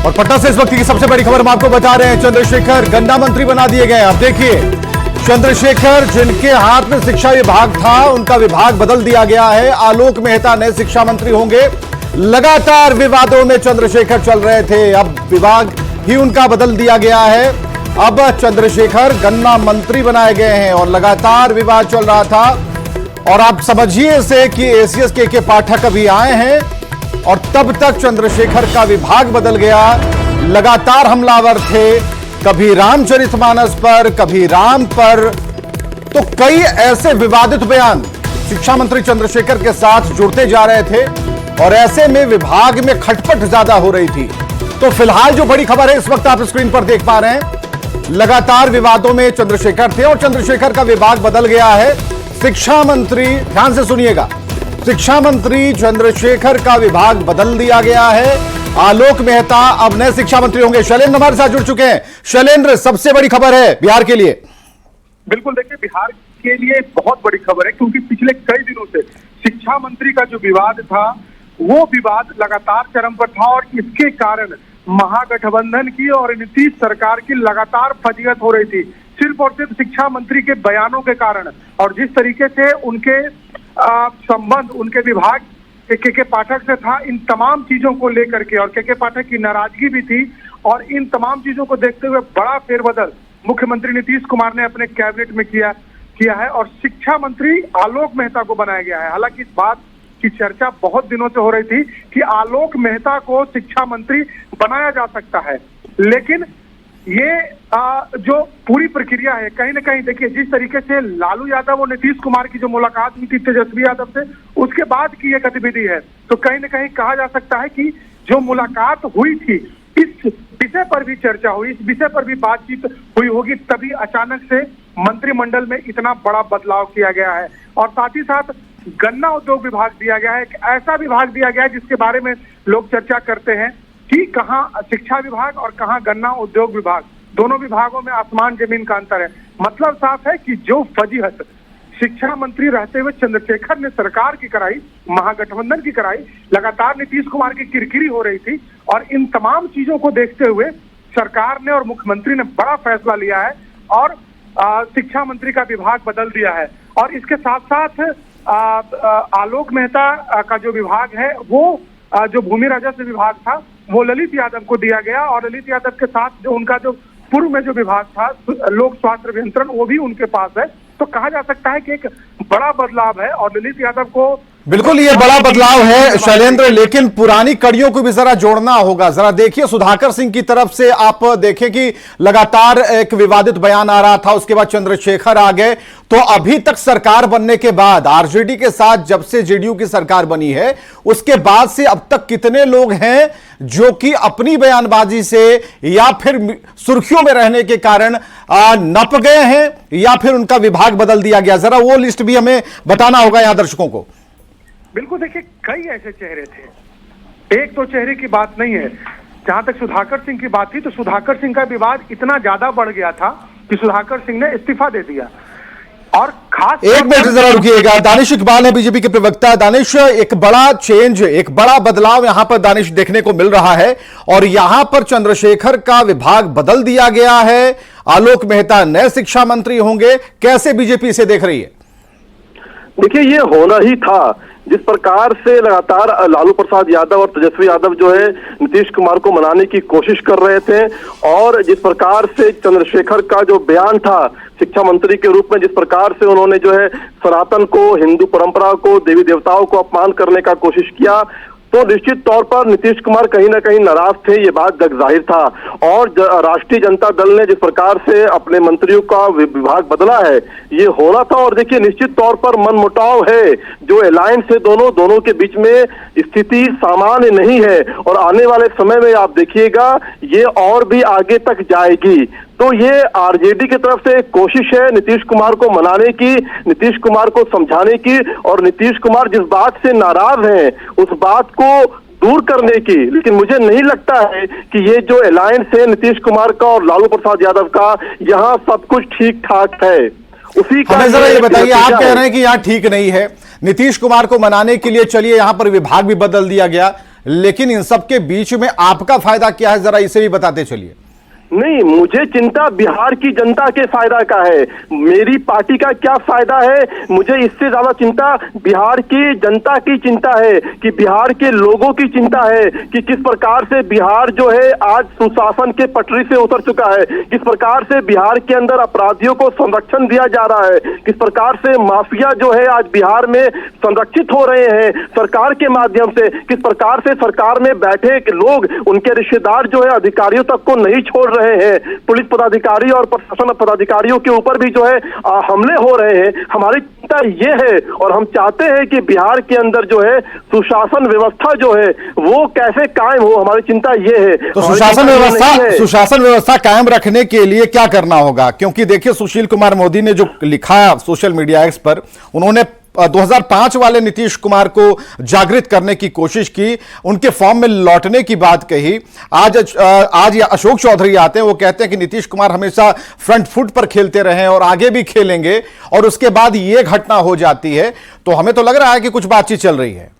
और पटना से इस वक्त की सबसे बड़ी खबर हम आपको बता रहे हैं, चंद्रशेखर गन्ना मंत्री बना दिए गए। अब देखिए, चंद्रशेखर जिनके हाथ में शिक्षा विभाग था, उनका विभाग बदल दिया गया है। आलोक मेहता नए शिक्षा मंत्री होंगे। लगातार विवादों में चंद्रशेखर चल रहे थे, अब विभाग ही उनका बदल दिया गया है। अब चंद्रशेखर गन्ना मंत्री बनाए गए हैं और लगातार विवाद चल रहा था। और आप समझिए इसे कि एसीएस के पाठक अभी आए हैं और तब तक चंद्रशेखर का विभाग बदल गया। लगातार हमलावर थे, कभी रामचरितमानस पर, कभी राम पर। तो कई ऐसे विवादित बयान शिक्षा मंत्री चंद्रशेखर के साथ जुड़ते जा रहे थे और ऐसे में विभाग में खटपट ज्यादा हो रही थी। तो फिलहाल जो बड़ी खबर है इस वक्त आप स्क्रीन पर देख पा रहे हैं, लगातार विवादों में चंद्रशेखर थे और चंद्रशेखर का विभाग बदल गया है। शिक्षा मंत्री, ध्यान से सुनिएगा, शिक्षा मंत्री चंद्रशेखर का विभाग बदल दिया गया है। आलोक मेहता अब नए शिक्षा मंत्री होंगे। शैलेंद्र हमारे साथ जुड़ चुके हैं। शैलेंद्र, सबसे बड़ी खबर है बिहार के लिए। बिल्कुल, देखिए बिहार के लिए बहुत बड़ी खबर है क्योंकि पिछले कई दिनों से शिक्षा मंत्री का जो विवाद था वो विवाद लगातार चरम पर था और इसके कारण महागठबंधन की और नीतीश सरकार की लगातार फजीहत हो रही थी, सिर्फ और सिर्फ शिक्षा मंत्री के बयानों के कारण। और जिस तरीके से उनके संबंध उनके विभाग के पाठक से था, इन तमाम चीजों को लेकर के, और के पाठक की नाराजगी भी थी। और इन तमाम चीजों को देखते हुए बड़ा फेरबदल मुख्यमंत्री नीतीश कुमार ने अपने कैबिनेट में किया है और शिक्षा मंत्री आलोक मेहता को बनाया गया है। हालांकि इस बात की चर्चा बहुत दिनों से हो रही थी कि आलोक मेहता को शिक्षा मंत्री बनाया जा सकता है, लेकिन ये जो पूरी प्रक्रिया है, कहीं ना कहीं देखिए जिस तरीके से लालू यादव और नीतीश कुमार की जो मुलाकात हुई थी तेजस्वी यादव से, उसके बाद की ये गतिविधि है। तो कहीं ना कहीं कहा जा सकता है कि जो मुलाकात हुई थी, इस विषय पर भी चर्चा हुई, इस विषय पर भी बातचीत हुई होगी, तभी अचानक से मंत्रिमंडल में इतना बड़ा बदलाव किया गया है। और साथ ही साथ गन्ना उद्योग विभाग दिया गया है, एक ऐसा विभाग दिया गया है जिसके बारे में लोग चर्चा करते हैं कि कहां शिक्षा विभाग और कहां गन्ना उद्योग विभाग, दोनों विभागों में आसमान जमीन का अंतर है। मतलब साफ है कि जो फजीहत शिक्षा मंत्री रहते हुए चंद्रशेखर ने सरकार की कराई, महागठबंधन की कराई, लगातार नीतीश कुमार की किरकिरी हो रही थी। और इन तमाम चीजों को देखते हुए सरकार ने और मुख्यमंत्री ने बड़ा फैसला लिया है और शिक्षा मंत्री का विभाग बदल दिया है। और इसके साथ साथ आलोक मेहता का जो विभाग है वो जो भूमि राजस्व विभाग था वो ललित यादव को दिया गया और ललित यादव के साथ जो उनका जो पूर्व में जो विभाग था लोक स्वास्थ्य अभियंत्रण, वो भी उनके पास है। तो कहा जा सकता है कि एक बड़ा बदलाव है और ललित यादव को बिल्कुल ये बड़ा बदलाव है शैलेंद्र, लेकिन पुरानी कड़ियों को भी जरा जोड़ना होगा। जरा देखिए, सुधाकर सिंह की तरफ से आप देखें कि लगातार एक विवादित बयान आ रहा था, उसके बाद चंद्रशेखर आ गए। तो अभी तक सरकार बनने के बाद, आरजेडी के साथ जब से जेडीयू की सरकार बनी है, उसके बाद से अब तक कितने लोग हैं जो कि अपनी बयानबाजी से या फिर सुर्खियों में रहने के कारण नप गए हैं या फिर उनका विभाग बदल दिया गया? जरा वो लिस्ट भी हमें बताना होगा यहां दर्शकों को। बिल्कुल, देखिए कई ऐसे चेहरे थे, एक दो चेहरे की बात नहीं है। जहां तक सुधाकर सिंह की बात थी तो सुधाकर सिंह का विवाद इतना ज्यादा बढ़ गया था कि सुधाकर सिंह ने इस्तीफा दे दिया। और खास एक मिनट जरा रुकिएगा, दानिश इकबाल है बीजेपी के प्रवक्ता। दानिश, एक बड़ा चेंज, एक बड़ा बदलाव यहां पर दानिश देखने को मिल रहा है और यहां पर चंद्रशेखर का विभाग बदल दिया गया है। आलोक मेहता नए शिक्षा मंत्री होंगे। कैसे बीजेपी इसे देख रही है? देखिए, ये होना ही था। जिस प्रकार से लगातार लालू प्रसाद यादव और तेजस्वी यादव जो है नीतीश कुमार को मनाने की कोशिश कर रहे थे और जिस प्रकार से चंद्रशेखर का जो बयान था शिक्षा मंत्री के रूप में, जिस प्रकार से उन्होंने जो है सनातन को, हिंदू परंपरा को, देवी देवताओं को अपमान करने का कोशिश किया, तो निश्चित तौर पर नीतीश कुमार कहीं ना कहीं नाराज थे, ये बात जग जाहिर था। और राष्ट्रीय जनता दल ने जिस प्रकार से अपने मंत्रियों का विभाग बदला है, ये होना था। और देखिए, निश्चित तौर पर मनमुटाव है, जो अलायंस है दोनों के बीच में स्थिति सामान्य नहीं है और आने वाले समय में आप देखिएगा ये और भी आगे तक जाएगी। तो ये आरजेडी की तरफ से एक कोशिश है नीतीश कुमार को मनाने की, नीतीश कुमार को समझाने की और नीतीश कुमार जिस बात से नाराज हैं उस बात को दूर करने की। लेकिन मुझे नहीं लगता है कि ये जो अलायंस है नीतीश कुमार का और लालू प्रसाद यादव का, यहाँ सब कुछ ठीक ठाक है। उसी का जरा ये बताइए, आप कह रहे हैं कि यहाँ ठीक नहीं है, नीतीश कुमार को मनाने के लिए चलिए यहां पर विभाग भी बदल दिया गया, लेकिन इन सब के बीच में आपका फायदा क्या है, जरा इसे भी बताते चलिए। नहीं, मुझे चिंता बिहार की जनता के फायदा का है। मेरी पार्टी का क्या फायदा है, मुझे इससे ज्यादा चिंता बिहार की जनता की चिंता है, कि बिहार के लोगों की चिंता है कि किस प्रकार से बिहार जो है आज सुशासन के पटरी से उतर चुका है, किस प्रकार से बिहार के अंदर अपराधियों को संरक्षण दिया जा रहा है, किस प्रकार से माफिया जो है आज बिहार में संरक्षित हो रहे हैं सरकार के माध्यम से, किस प्रकार से सरकार में बैठे लोग उनके रिश्तेदार जो है अधिकारियों तक को नहीं छोड़ रहे हैं, पुलिस पदाधिकारी और प्रशासन पदाधिकारियों के ऊपर भी जो है हमले हो रहे हैं। हमारी चिंता ये है और हम चाहते हैं कि बिहार के अंदर जो है सुशासन व्यवस्था जो है वो कैसे कायम हो, हमारी चिंता ये है। तो सुशासन व्यवस्था कायम रखने के लिए क्या करना होगा? क्योंकि देखिए, सुशील कुमार मोदी ने जो लिखा सोशल मीडिया एक्स पर, उन्होंने 2005 वाले नीतीश कुमार को जागृत करने की कोशिश की, उनके फॉर्म में लौटने की बात कही। आज अशोक चौधरी आते हैं, वो कहते हैं कि नीतीश कुमार हमेशा फ्रंट फुट पर खेलते रहे और आगे भी खेलेंगे, और उसके बाद ये घटना हो जाती है। तो हमें तो लग रहा है कि कुछ बातचीत चल रही है।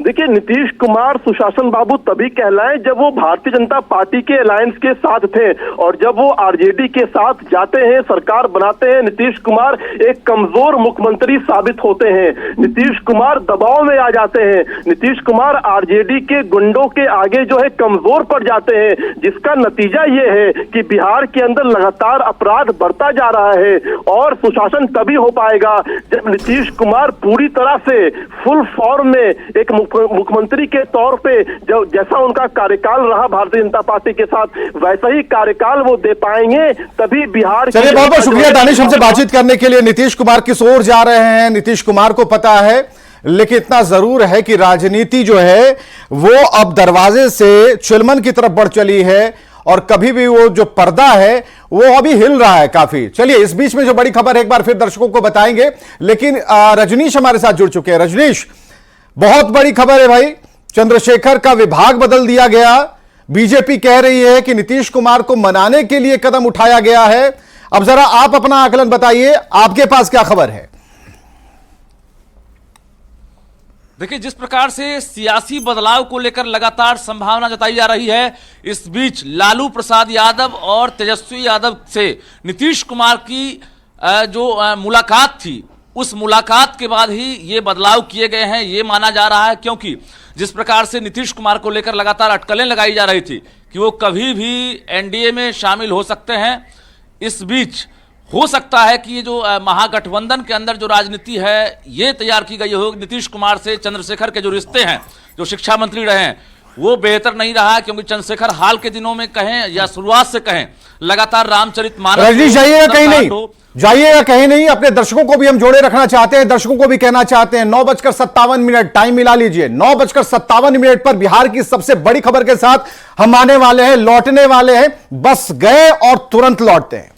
देखिए, नीतीश कुमार सुशासन बाबू तभी कहलाए जब वो भारतीय जनता पार्टी के अलायंस के साथ थे, और जब वो आरजेडी के साथ जाते हैं, सरकार बनाते हैं, नीतीश कुमार एक कमजोर मुख्यमंत्री साबित होते हैं। नीतीश कुमार दबाव में आ जाते हैं, नीतीश कुमार आरजेडी के गुंडों के आगे जो है कमजोर पड़ जाते हैं, जिसका नतीजा ये है कि बिहार के अंदर लगातार अपराध बढ़ता जा रहा है। और सुशासन तभी हो पाएगा जब नीतीश कुमार पूरी तरह से फुल फॉर्म में एक मुख्यमंत्री के तौर पे जो जैसा उनका कार्यकाल रहा भारतीय जनता पार्टी के साथ, वैसा ही कार्यकाल वो दे पाएंगे, तभी बिहार। चलिए, बहुत बहुत शुक्रिया दानिश हमसे बातचीत करने के लिए। नीतीश कुमार किस ओर जा रहे हैं नीतीश कुमार को पता है, लेकिन इतना जरूर है कि राजनीति जो है वो अब दरवाजे से चिलमन की तरफ बढ़ चली है, और कभी भी वो जो पर्दा है वो अभी हिल रहा है काफी। चलिए, इस बीच में जो बड़ी खबर है एक बार फिर दर्शकों को बताएंगे, लेकिन रजनीश हमारे साथ जुड़ चुके हैं। रजनीश, बहुत बड़ी खबर है भाई, चंद्रशेखर का विभाग बदल दिया गया। बीजेपी कह रही है कि नीतीश कुमार को मनाने के लिए कदम उठाया गया है। अब जरा आप अपना आकलन बताइए, आपके पास क्या खबर है? देखिए, जिस प्रकार से सियासी बदलाव को लेकर लगातार संभावना जताई जा रही है, इस बीच लालू प्रसाद यादव और तेजस्वी यादव से नीतीश कुमार की जो मुलाकात थी, उस मुलाकात के बाद ही ये बदलाव किए गए हैं, ये माना जा रहा है। क्योंकि जिस प्रकार से नीतीश कुमार को लेकर लगातार अटकलें लगाई जा रही थी कि वो कभी भी एनडीए में शामिल हो सकते हैं, इस बीच हो सकता है कि ये जो महागठबंधन के अंदर जो राजनीति है ये तैयार की गई हो। नीतीश कुमार से चंद्रशेखर के जो रिश्ते हैं, जो शिक्षा मंत्री रहे हैं, वो बेहतर नहीं रहा है। क्योंकि चंद्रशेखर हाल के दिनों में कहें या शुरुआत से कहें, लगातार रामचरितमानस। रजनीश, जाइएगा कहीं नहीं, जाइएगा कहीं नहीं, अपने दर्शकों को भी हम जोड़े रखना चाहते हैं, दर्शकों को भी कहना चाहते हैं। 9:57 टाइम मिला लीजिए। 9:57 पर बिहार की सबसे बड़ी खबर के साथ हम आने वाले हैं, लौटने वाले हैं, बस गए और तुरंत लौटते हैं।